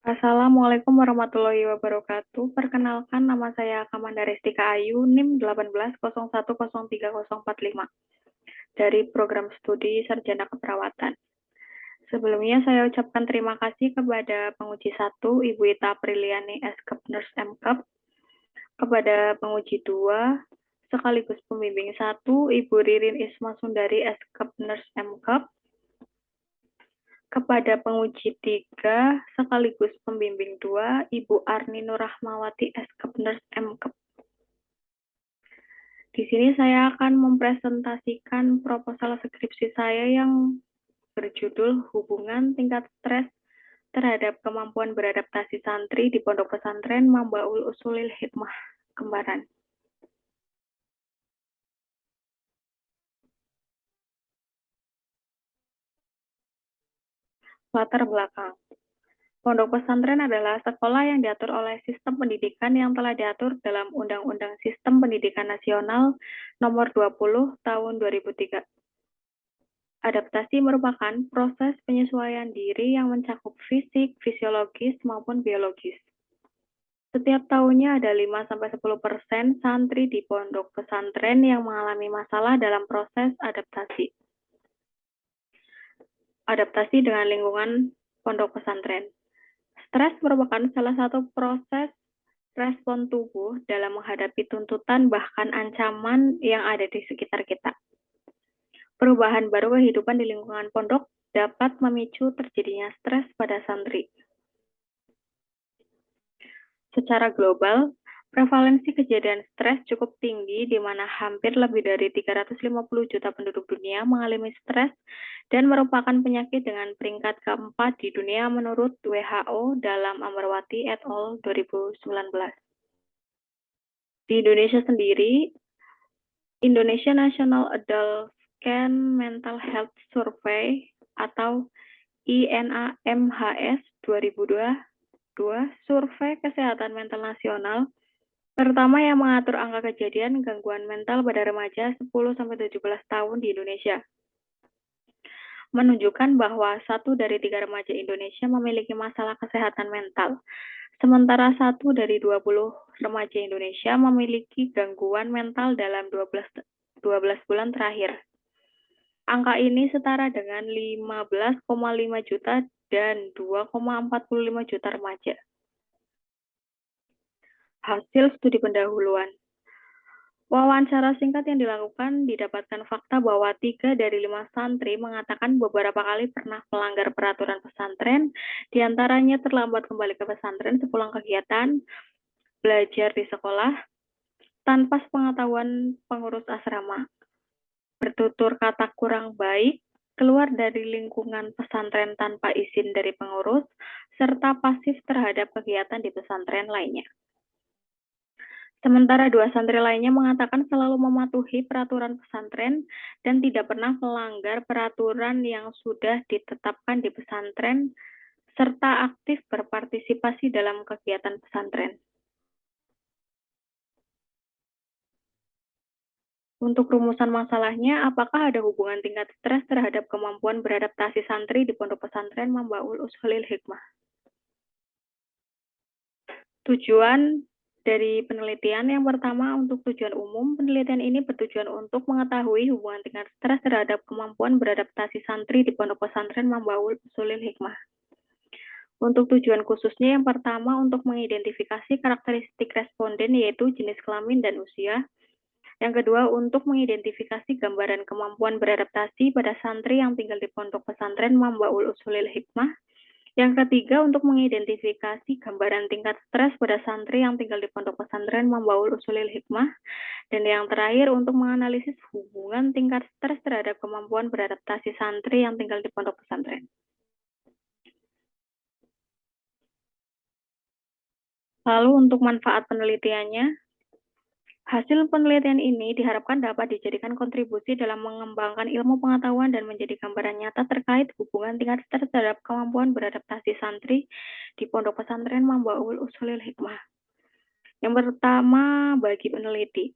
Assalamualaikum warahmatullahi wabarakatuh. Perkenalkan, nama saya Kamanda Restika Ayu, NIM 1801030045 dari program studi Sarjana Keperawatan. Sebelumnya saya ucapkan terima kasih kepada penguji 1, Ibu Ita Apriliani, S.Kep Nurse M.Kep, kepada penguji 2, sekaligus pembimbing 1, Ibu Ririn Isma Sundari, S.Kep Nurse M.Kep, kepada penguji 3 sekaligus pembimbing 2, Ibu Arni Nurrahmawati, S.Kep Nurse M.Kep. Di sini saya akan mempresentasikan proposal skripsi saya yang berjudul Hubungan Tingkat Stres terhadap Kemampuan Beradaptasi Santri di Pondok Pesantren Mambaul Usulil Hikmah Kembaran. Latar belakang. Pondok pesantren adalah sekolah yang diatur oleh sistem pendidikan yang telah diatur dalam Undang-Undang Sistem Pendidikan Nasional Nomor 20 Tahun 2003. Adaptasi merupakan proses penyesuaian diri yang mencakup fisik, fisiologis, maupun biologis. Setiap tahunnya ada 5-10% santri di pondok pesantren yang mengalami masalah dalam proses adaptasi. Adaptasi dengan lingkungan pondok pesantren. Stres merupakan salah satu proses respon tubuh dalam menghadapi tuntutan bahkan ancaman yang ada di sekitar kita. Perubahan baru kehidupan di lingkungan pondok dapat memicu terjadinya stres pada santri. Secara global, prevalensi kejadian stres cukup tinggi di mana hampir lebih dari 350 juta penduduk dunia mengalami stres dan merupakan penyakit dengan peringkat keempat di dunia menurut WHO dalam Ambarwati et al. 2019. Di Indonesia sendiri, Indonesia National Adult Can Mental Health Survey atau INAMHS 2022, survei kesehatan mental nasional, terutama yang mengatur angka kejadian gangguan mental pada remaja 10-17 tahun di Indonesia, menunjukkan bahwa 1 dari 3 remaja Indonesia memiliki masalah kesehatan mental, sementara 1 dari 20 remaja Indonesia memiliki gangguan mental dalam 12 bulan terakhir. Angka ini setara dengan 15,5 juta dan 2,45 juta remaja. Hasil studi pendahuluan. Wawancara singkat yang dilakukan didapatkan fakta bahwa 3 dari 5 santri mengatakan beberapa kali pernah melanggar peraturan pesantren, diantaranya terlambat kembali ke pesantren sepulang kegiatan belajar di sekolah tanpa sepengetahuan pengurus asrama, bertutur kata kurang baik, keluar dari lingkungan pesantren tanpa izin dari pengurus, serta pasif terhadap kegiatan di pesantren lainnya. Sementara 2 santri lainnya mengatakan selalu mematuhi peraturan pesantren dan tidak pernah melanggar peraturan yang sudah ditetapkan di pesantren, serta aktif berpartisipasi dalam kegiatan pesantren. Untuk rumusan masalahnya, apakah ada hubungan tingkat stres terhadap kemampuan beradaptasi santri di pondok pesantren Mambaul Usulil Hikmah? Tujuan dari penelitian yang pertama, untuk tujuan umum, penelitian ini bertujuan untuk mengetahui hubungan tingkat stres terhadap kemampuan beradaptasi santri di pondok pesantren Mambaul Usulil Hikmah. Untuk tujuan khususnya yang pertama, untuk mengidentifikasi karakteristik responden yaitu jenis kelamin dan usia. Yang kedua, untuk mengidentifikasi gambaran kemampuan beradaptasi pada santri yang tinggal di pondok pesantren Mambaul Usulil Hikmah. Yang ketiga, untuk mengidentifikasi gambaran tingkat stres pada santri yang tinggal di pondok pesantren Mambaul Usulil Hikmah. Dan yang terakhir, untuk menganalisis hubungan tingkat stres terhadap kemampuan beradaptasi santri yang tinggal di pondok pesantren. Lalu untuk manfaat penelitiannya, hasil penelitian ini diharapkan dapat dijadikan kontribusi dalam mengembangkan ilmu pengetahuan dan menjadi gambaran nyata terkait hubungan tingkat stres terhadap kemampuan beradaptasi santri di pondok pesantren Mambaul Usulil Hikmah. Yang pertama, bagi peneliti,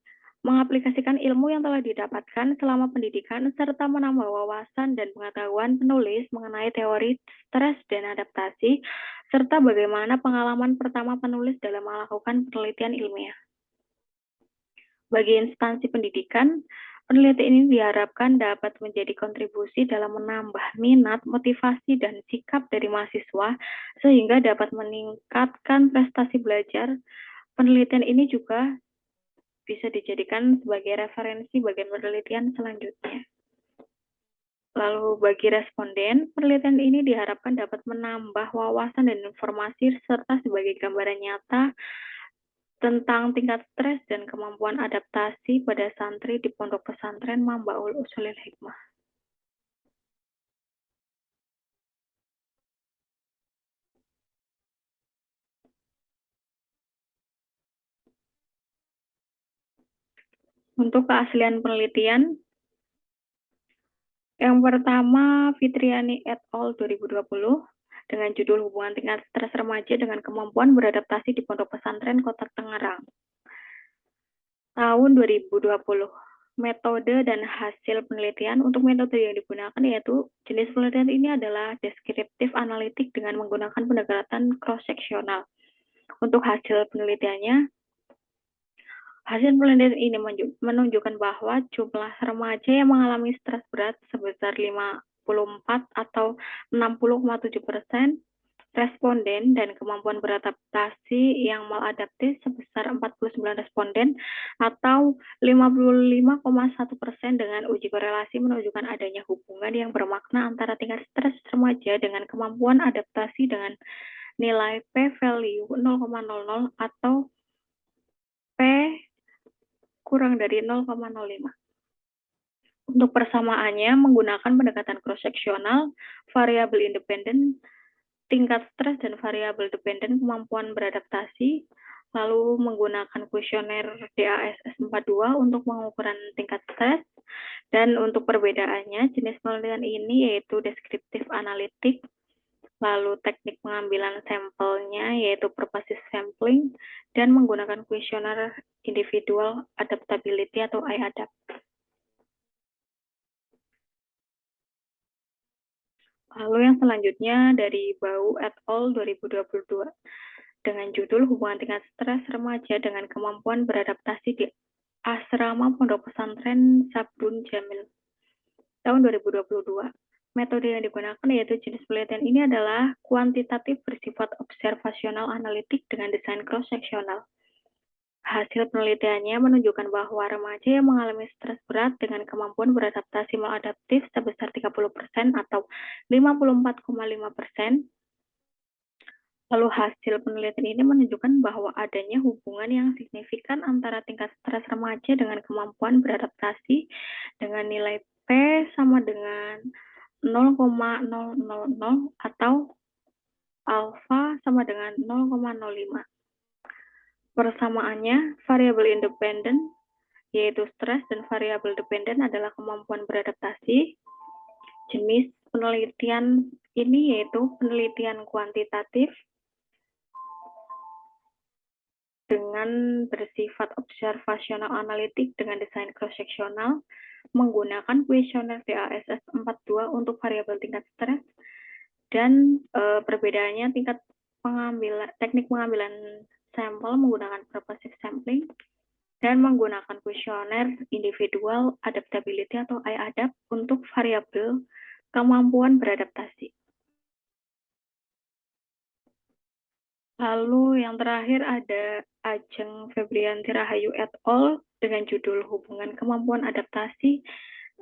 mengaplikasikan ilmu yang telah didapatkan selama pendidikan serta menambah wawasan dan pengetahuan penulis mengenai teori stres dan adaptasi serta bagaimana pengalaman pertama penulis dalam melakukan penelitian ilmiah. Bagi instansi pendidikan, penelitian ini diharapkan dapat menjadi kontribusi dalam menambah minat, motivasi, dan sikap dari mahasiswa sehingga dapat meningkatkan prestasi belajar. Penelitian ini juga bisa dijadikan sebagai referensi bagi penelitian selanjutnya. Lalu bagi responden, penelitian ini diharapkan dapat menambah wawasan dan informasi serta sebagai gambaran nyata tentang tingkat stres dan kemampuan adaptasi pada santri di Pondok Pesantren Mambaul Usulil Hikmah. Untuk keaslian penelitian, yang pertama Fitriani et al. 2020 dengan judul Hubungan Tingkat Stres Remaja dengan Kemampuan Beradaptasi di Pondok Pesantren Kota Tangerang. Tahun 2020. Metode dan hasil penelitian. Untuk metode yang digunakan yaitu jenis penelitian ini adalah deskriptif analitik dengan menggunakan pendekatan cross-seksional. Untuk hasil penelitiannya, hasil penelitian ini menunjukkan bahwa jumlah remaja yang mengalami stres berat sebesar 54 atau 60,7%, responden dan kemampuan beradaptasi yang maladaptif sebesar 49 responden atau 55,1% dengan uji korelasi menunjukkan adanya hubungan yang bermakna antara tingkat stres remaja dengan kemampuan adaptasi dengan nilai p-value 0,00 atau p kurang dari 0,05. Untuk persamaannya menggunakan pendekatan cross-seksional, variabel independen, tingkat stres dan variabel dependen kemampuan beradaptasi, lalu menggunakan kuesioner DASS 42 untuk pengukuran tingkat stres, dan untuk perbedaannya jenis penelitian ini yaitu deskriptif analitik, lalu teknik pengambilan sampelnya yaitu purposive sampling, dan menggunakan kuesioner individual adaptability atau IADAP. Lalu yang selanjutnya dari Bau et al. 2022 dengan judul Hubungan Tingkat Stres Remaja dengan Kemampuan Beradaptasi di Asrama Pondok Pesantren Sabrun Jamil tahun 2022. Metode yang digunakan yaitu jenis penelitian ini adalah kuantitatif bersifat observasional analitik dengan desain cross-seksional. Hasil penelitiannya menunjukkan bahwa remaja yang mengalami stres berat dengan kemampuan beradaptasi maladaptif sebesar 30% atau 54,5%. Lalu hasil penelitian ini menunjukkan bahwa adanya hubungan yang signifikan antara tingkat stres remaja dengan kemampuan beradaptasi dengan nilai P sama dengan 0,000 atau alfa sama dengan 0,05. Persamaannya, variabel independen, yaitu stres, dan variabel dependen adalah kemampuan beradaptasi. Jenis penelitian ini yaitu penelitian kuantitatif dengan bersifat observasional analitik dengan desain cross-seksional, menggunakan kuesioner DASS 42 untuk variabel tingkat stres, dan perbedaannya teknik pengambilan sampel menggunakan purposive sampling dan menggunakan kuesioner individual adaptability atau IADAP untuk variabel kemampuan beradaptasi. Lalu yang terakhir ada Ajeng Febrianti Rahayu et al. Dengan judul Hubungan Kemampuan Adaptasi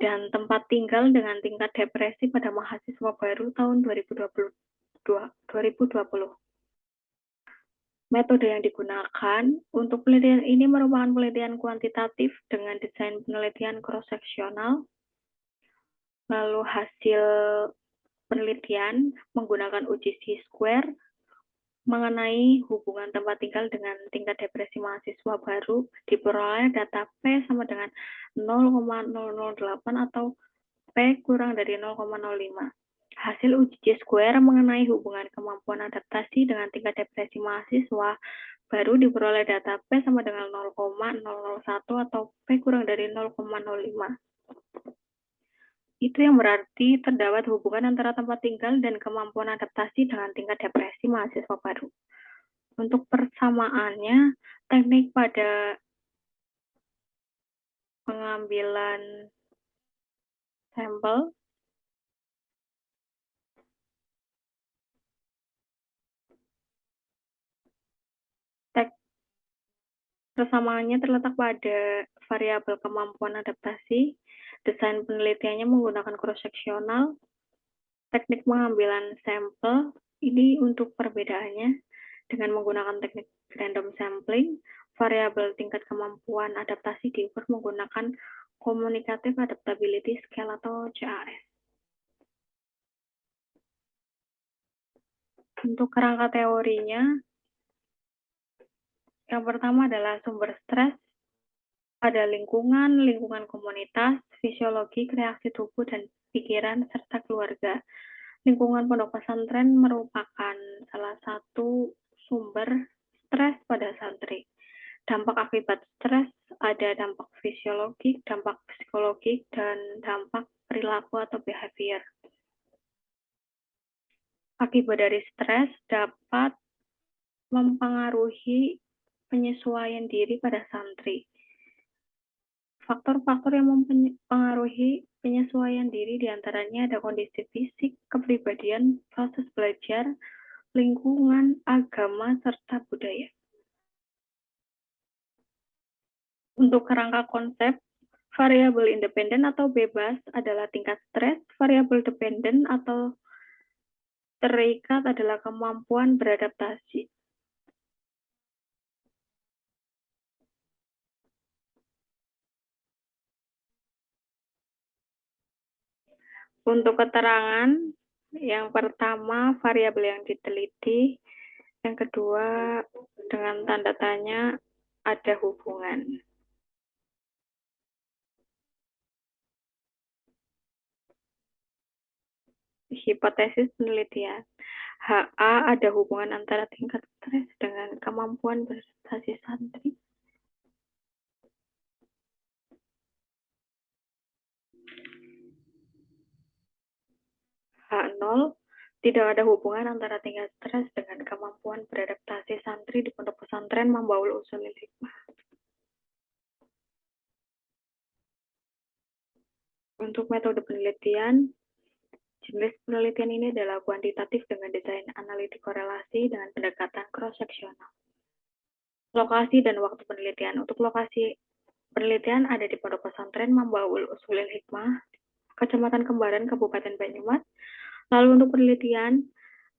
dan Tempat Tinggal dengan Tingkat Depresi pada Mahasiswa Baru tahun 2020. Metode yang digunakan untuk penelitian ini merupakan penelitian kuantitatif dengan desain penelitian cross-seksional. Lalu hasil penelitian menggunakan uji C-square mengenai hubungan tempat tinggal dengan tingkat depresi mahasiswa baru diperoleh data P sama dengan 0,008 atau P kurang dari 0,05. Hasil uji C-square mengenai hubungan kemampuan adaptasi dengan tingkat depresi mahasiswa baru diperoleh data P sama dengan 0,001 atau P kurang dari 0,05. Itu yang berarti terdapat hubungan antara tempat tinggal dan kemampuan adaptasi dengan tingkat depresi seleksi mahasiswa baru. Untuk persamaannya, teknik pada pengambilan sampel persamaannya terletak pada variabel kemampuan adaptasi, desain penelitiannya menggunakan cross-seksional, teknik pengambilan sampel, ini untuk perbedaannya dengan menggunakan teknik random sampling, variabel tingkat kemampuan adaptasi diukur menggunakan Communicative Adaptability Scale atau CAS. Untuk kerangka teorinya, yang pertama adalah sumber stres, pada lingkungan, lingkungan komunitas, fisiologi, reaksi tubuh, dan pikiran, serta keluarga. Lingkungan pondok pesantren merupakan salah satu sumber stres pada santri. Dampak akibat stres ada dampak fisiologik, dampak psikologik, dan dampak perilaku atau behavior. Akibat dari stres dapat mempengaruhi penyesuaian diri pada santri. Faktor-faktor yang mempengaruhi penyesuaian diri diantaranya ada kondisi fisik, kepribadian, proses belajar, lingkungan, agama, serta budaya. Untuk kerangka konsep, variabel independen atau bebas adalah tingkat stres, variabel dependen atau terikat adalah kemampuan beradaptasi. Untuk keterangan, yang pertama variabel yang diteliti, yang kedua dengan tanda tanya ada hubungan. Hipotesis penelitian. HA ada hubungan antara tingkat stres dengan kemampuan beradaptasi santri. H0 tidak ada hubungan antara tingkat stres dengan kemampuan beradaptasi santri di pondok pesantren Mambaul Ushulil Hikmah. Untuk metode penelitian, jenis penelitian ini adalah kuantitatif dengan desain analitik korelasi dengan pendekatan cross-seksional. Lokasi dan waktu penelitian. Untuk lokasi penelitian ada di pondok pesantren Mambaul Ushulil Hikmah, Kecamatan Kembaran, Kabupaten Banyumas. Lalu untuk penelitian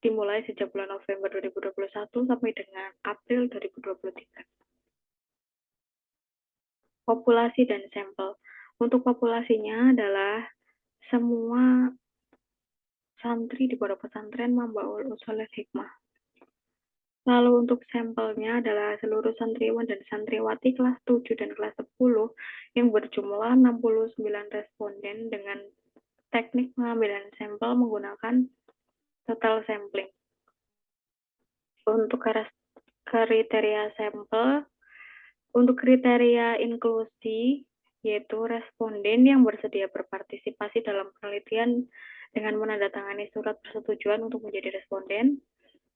dimulai sejak bulan November 2021 sampai dengan April 2023. Populasi dan sampel. Untuk populasinya adalah semua santri di pondok pesantren Mambaul Ushulil Hikmah. Lalu untuk sampelnya adalah seluruh santriwan dan santriwati kelas 7 dan kelas 10 yang berjumlah 69 responden dengan teknik pengambilan sampel menggunakan total sampling. Untuk kriteria sampel, untuk kriteria inklusi, yaitu responden yang bersedia berpartisipasi dalam penelitian dengan menandatangani surat persetujuan untuk menjadi responden.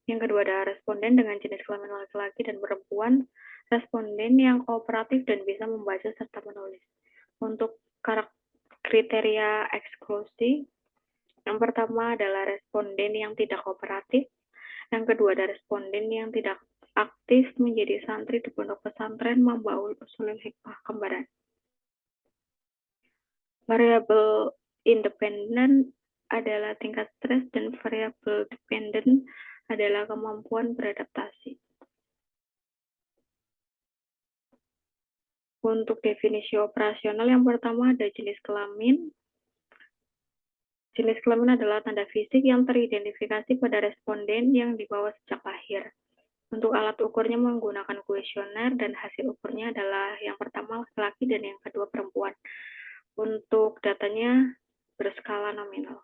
Yang kedua adalah responden dengan jenis kelamin laki-laki dan perempuan, responden yang kooperatif dan bisa membaca serta menulis. Untuk kriteria eksklusi, yang pertama adalah responden yang tidak kooperatif, yang kedua adalah responden yang tidak aktif menjadi santri di pondok pesantren Mambaul Ushulil Hikmah Kembaran. Variabel independen adalah tingkat stres dan variabel dependen adalah kemampuan beradaptasi. Untuk definisi operasional yang pertama ada jenis kelamin. Jenis kelamin adalah tanda fisik yang teridentifikasi pada responden yang dibawa sejak lahir. Untuk alat ukurnya menggunakan kuesioner dan hasil ukurnya adalah yang pertama laki-laki dan yang kedua perempuan. Untuk datanya berskala nominal.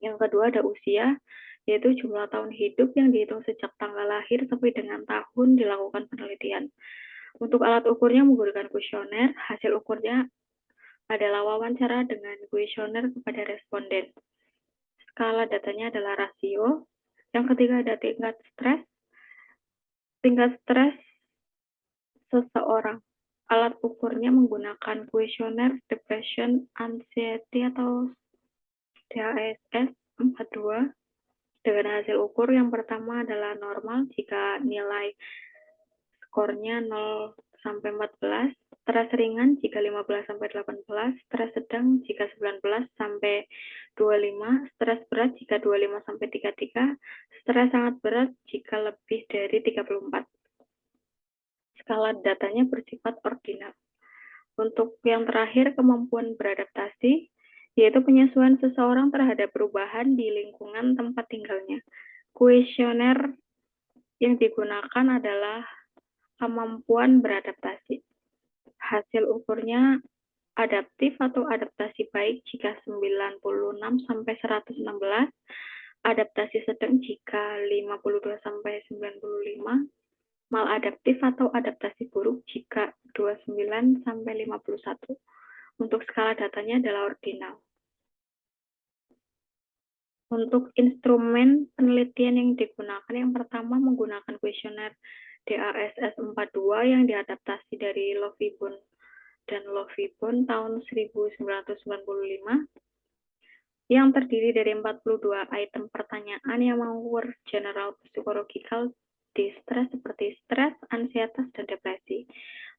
Yang kedua ada usia, yaitu jumlah tahun hidup yang dihitung sejak tanggal lahir sampai dengan tahun dilakukan penelitian. Untuk alat ukurnya menggunakan kuesioner, hasil ukurnya adalah wawancara dengan kuesioner kepada responden. Skala datanya adalah rasio, Yang ketiga ada tingkat stres. Tingkat stres seseorang. Alat ukurnya menggunakan kuesioner depression anxiety atau DASS 42 dengan hasil ukur yang pertama adalah normal jika nilai skornya 0 sampai 14, stres ringan jika 15 sampai 18, stres sedang jika 19 sampai 25, stres berat jika 25 sampai 33, stres sangat berat jika lebih dari 34. Skala datanya bersifat ordinal. Untuk yang terakhir, kemampuan beradaptasi, yaitu penyesuaian seseorang terhadap perubahan di lingkungan tempat tinggalnya. Kuesioner yang digunakan adalah kemampuan beradaptasi. Hasil ukurnya adaptif atau adaptasi baik jika 96 sampai 116, adaptasi sedang jika 52 sampai 95, maladaptif atau adaptasi buruk jika 29 sampai 51. Untuk skala datanya adalah ordinal. Untuk instrumen penelitian yang digunakan, yang pertama menggunakan kuesioner DASS 42 yang diadaptasi dari Lovibon dan Lovibon tahun 1995 yang terdiri dari 42 item pertanyaan yang mengukur general psychological distress seperti stres, ansietas, dan depresi.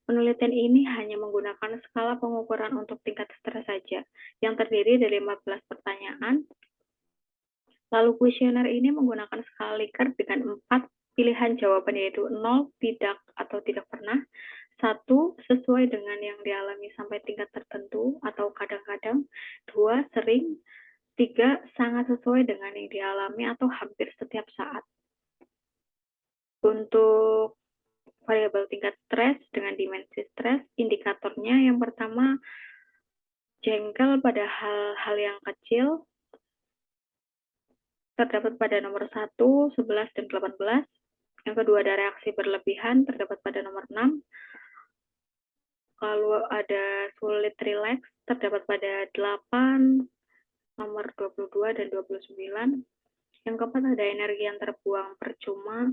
Penelitian ini hanya menggunakan skala pengukuran untuk tingkat stres saja, yang terdiri dari 14 pertanyaan. Lalu kuesioner ini menggunakan skala Likert dengan 4 pilihan jawaban, yaitu 0, tidak, atau tidak pernah, 1, sesuai dengan yang dialami sampai tingkat tertentu atau kadang-kadang, 2, sering, 3, sangat sesuai dengan yang dialami atau hampir setiap saat. Untuk variabel tingkat stres dengan dimensi stres, indikatornya yang pertama jengkel pada hal-hal yang kecil, terdapat pada nomor 1, 11, dan 18. Yang kedua ada reaksi berlebihan, terdapat pada nomor 6. Lalu ada sulit rileks, terdapat pada 8, nomor 22, dan 29. Yang keempat ada energi yang terbuang percuma,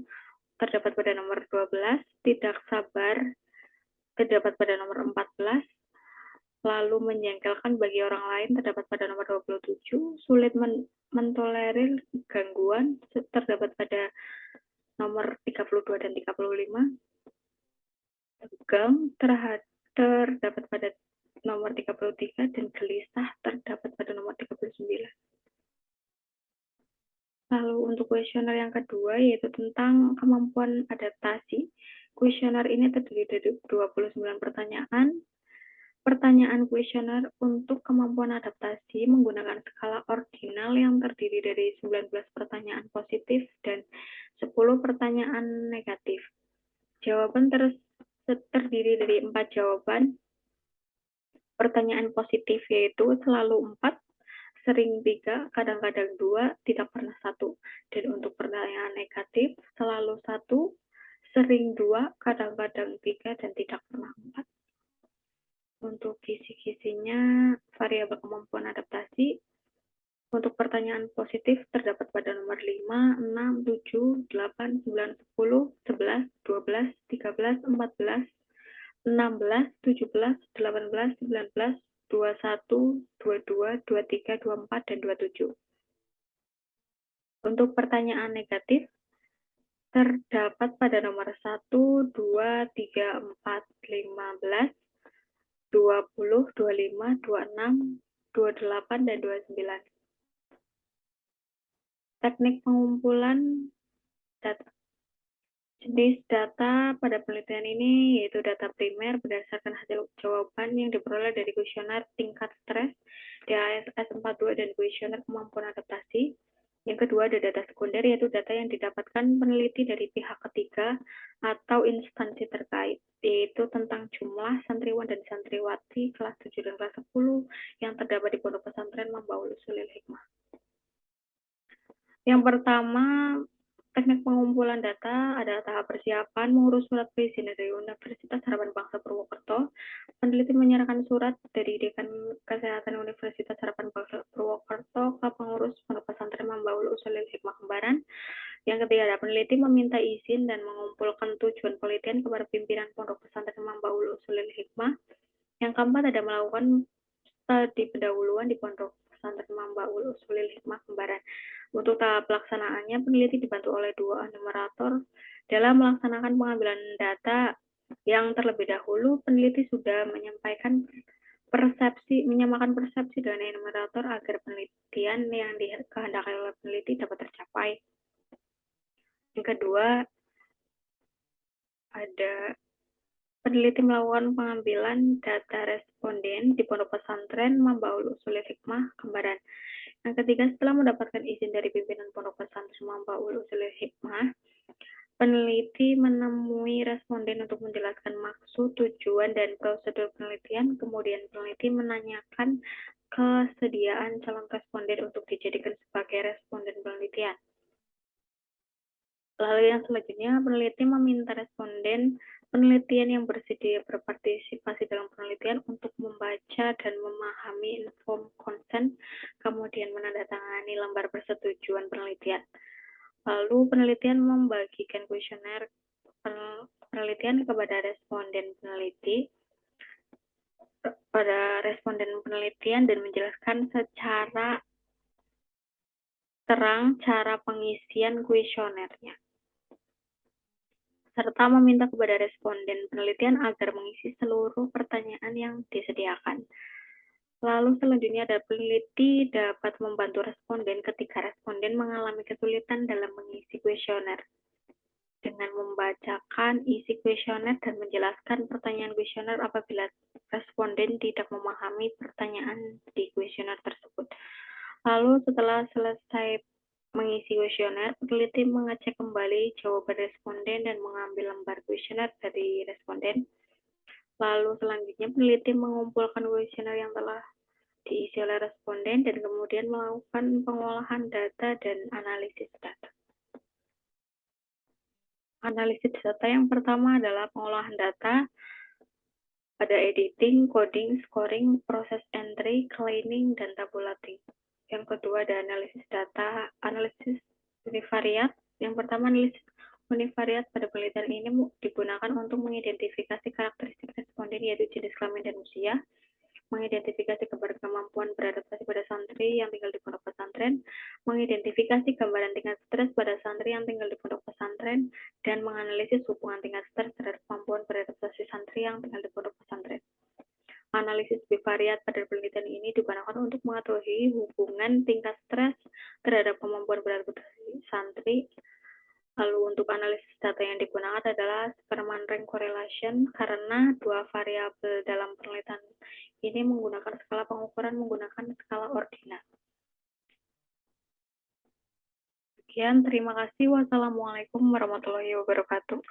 terdapat pada nomor 12, tidak sabar, terdapat pada nomor 14, lalu menjengkelkan bagi orang lain, terdapat pada nomor 27, sulit mentolerir gangguan, terdapat pada nomor 32 dan 35, tegang terdapat pada nomor 33, dan gelisah terdapat pada nomor 39. Lalu untuk kuesioner yang kedua, yaitu tentang kemampuan adaptasi. Kuesioner ini terdiri dari 29 pertanyaan. Pertanyaan kuesioner untuk kemampuan adaptasi menggunakan skala ordinal yang terdiri dari 19 pertanyaan positif dan 10 pertanyaan negatif. Jawaban terdiri dari 4 jawaban. Pertanyaan positif yaitu selalu 4, sering 3, kadang-kadang 2, tidak pernah 1. Dan untuk pertanyaan negatif, selalu 1, sering 2, kadang-kadang 3, dan tidak pernah 4. Untuk kisi-kisinya, variabel kemampuan adaptasi. Untuk pertanyaan positif terdapat pada nomor 5, 6, 7, 8, 9, 10, 11, 12, 13, 14, 16, 17, 18, 19, 21, 22, 23, 24, dan 27. Untuk pertanyaan negatif, terdapat pada nomor 1, 2, 3, 4, 15, 20, 25, 26, 28, dan 29. Teknik pengumpulan data. Jenis data pada penelitian ini yaitu data primer berdasarkan hasil jawaban yang diperoleh dari kuesioner tingkat stres, DASS 42, dan kuesioner kemampuan adaptasi. Yang kedua ada data sekunder, yaitu data yang didapatkan peneliti dari pihak ketiga atau instansi terkait, yaitu tentang jumlah santriwan dan santriwati kelas 7 dan kelas 10 yang terdapat di Pondok Pesantren Mambaul Ushulil Hikmah. Yang pertama, teknik pengumpulan data adalah tahap persiapan mengurus surat perizinan dari Universitas Harapan Bangsa Purwokerto. Peneliti menyerahkan surat dari Dekan Kesehatan Universitas Harapan Bangsa Purwokerto ke pengurus Pondok Pesantren Mambaul Ushulil Hikmah Kembaran. Yang ketiga, peneliti meminta izin dan mengumpulkan tujuan penelitian kepada pimpinan Pondok Pesantren Mambaul Usulil Hikmah. Yang keempat, ada melakukan studi pendahuluan di Pondok Pesantren Mambaul Usulil Hikmah Kembaran. Untuk tahap pelaksanaannya, peneliti dibantu oleh 2 enumerator dalam melaksanakan pengambilan data. Yang terlebih dahulu, peneliti sudah menyamakan persepsi dengan enumerator agar penelitian yang dikehendaki oleh peneliti dapat tercapai. Yang kedua, ada peneliti melakukan pengambilan data responden di Pondok Pesantren Mambaul Usulil Hikmah Kembaran. Yang ketiga, setelah mendapatkan izin dari pimpinan Pondok Pesantren Mambaul Usulil Hikmah, peneliti menemui responden untuk menjelaskan maksud, tujuan, dan prosedur penelitian. Kemudian peneliti menanyakan kesediaan calon responden untuk dijadikan sebagai responden penelitian. Lalu yang selanjutnya, peneliti meminta responden penelitian yang bersedia berpartisipasi dalam penelitian untuk membaca dan memahami inform consent, kemudian menandatangani lembar persetujuan penelitian. Lalu penelitian membagikan kuesioner penelitian kepada responden penelitian dan menjelaskan secara terang cara pengisian kuesionernya, serta meminta kepada responden penelitian agar mengisi seluruh pertanyaan yang disediakan. Lalu selanjutnya, ada peneliti dapat membantu responden ketika responden mengalami kesulitan dalam mengisi kuesioner dengan membacakan isi kuesioner dan menjelaskan pertanyaan kuesioner apabila responden tidak memahami pertanyaan di kuesioner tersebut. Lalu setelah selesai mengisi kuesioner, peneliti mengecek kembali jawaban responden dan mengambil lembar kuesioner dari responden. Lalu selanjutnya peneliti mengumpulkan kuesioner yang telah diisi oleh responden dan kemudian melakukan pengolahan data dan analisis data. Analisis data yang pertama adalah pengolahan data. Ada editing, coding, scoring, proses entry, cleaning, dan tabulating. Yang kedua ada analisis data, analisis univariat. Yang pertama, analisis univariat pada penelitian ini digunakan untuk mengidentifikasi karakteristik responden, yaitu jenis kelamin dan usia, mengidentifikasi kemampuan beradaptasi pada santri yang tinggal di pondok pesantren, mengidentifikasi gambaran tingkat stres pada santri yang tinggal di pondok pesantren, dan menganalisis hubungan tingkat stres terhadap kemampuan beradaptasi santri yang tinggal di pondok pesantren. Analisis bivariat pada penelitian ini digunakan untuk mengetahui hubungan tingkat stres terhadap kemampuan beradaptasi santri. Lalu untuk analisis data yang digunakan adalah Spearman Rank Correlation karena dua variabel dalam penelitian ini menggunakan skala pengukuran menggunakan skala ordinal. Sekian, terima kasih. Wassalamualaikum warahmatullahi wabarakatuh.